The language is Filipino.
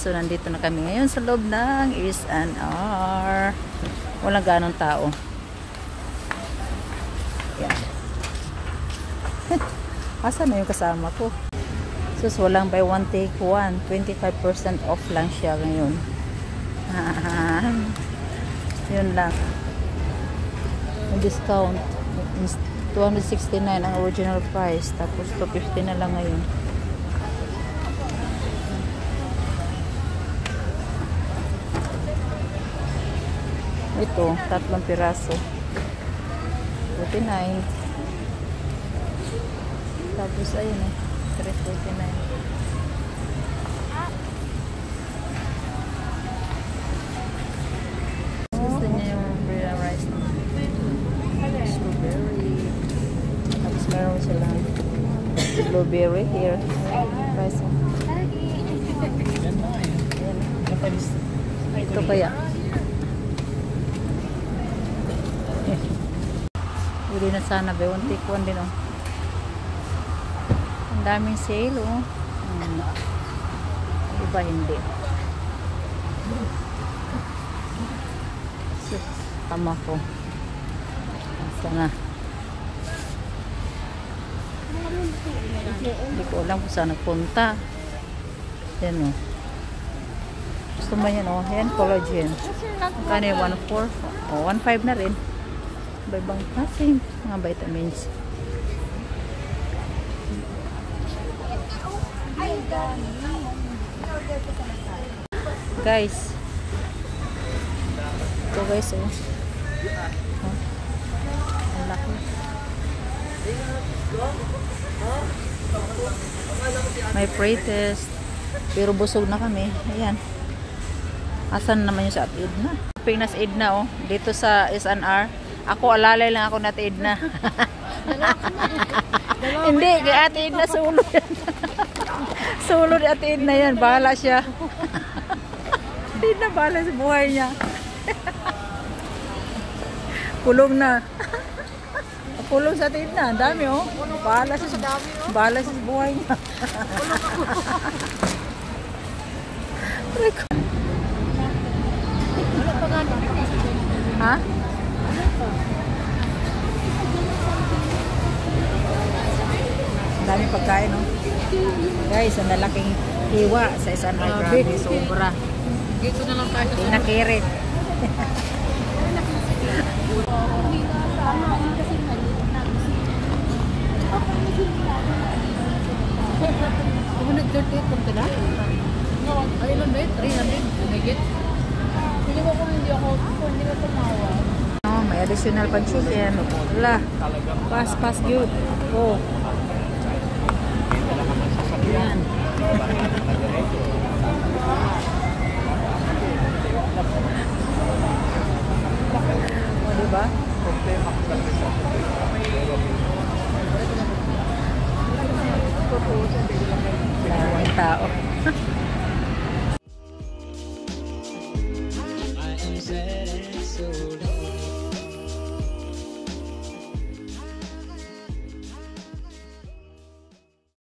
So, nandito na kami ngayon sa loob ng S&R. Walang ganong tao. Yan. Asa na yung kasama ko? So, walang buy one take one. 25% off lang siya ngayon. Yun lang. Yung discount. 269 ang original price. Tapos 250 na lang ngayon. Ito, 3 piraso. 49. Tapos ayun eh. 349. Gusto niya yung brown rice. Strawberry. Tapos meron silang blueberry here. Rice. Ito kaya. Hindi na sana ba yung take one din oh. Ang daming sale oh. Iba hindi. So, tama ko. Sana. Hindi ko alam kung saan nagpunta. Yan oh. Gusto mo yan oh. Yan collagen. Kano yung 1.4 o 1.5 na rin. Ibang klase mga vitamins. Guys. Ito guys oh. Ang laki. May pre-test. Pero busog na kami. Ayan. Asan naman yung sa Edna? Pinas Edna oh. Dito sa S&R. Ako alalay lang ako na Ate Edna. Hindi, kay Ate Edna sulod. Sulod Ate Edna yan. Bahala siya. Ate Edna bahala sa buhay niya. Kulong na. Kulong sa Ate Edna. Ang dami oh. Bahala siya sa dami oh. Bahala siya sa buhay niya. Ha? Dami pagkain no? Guys, ang lalaking hiwa sa isang grabe, sobra. Dito na lang tayo. Nakirit. May additional pang chicken. Wala. Pas good. Oh. Yan. O, diba? Daming tao. I am sad and so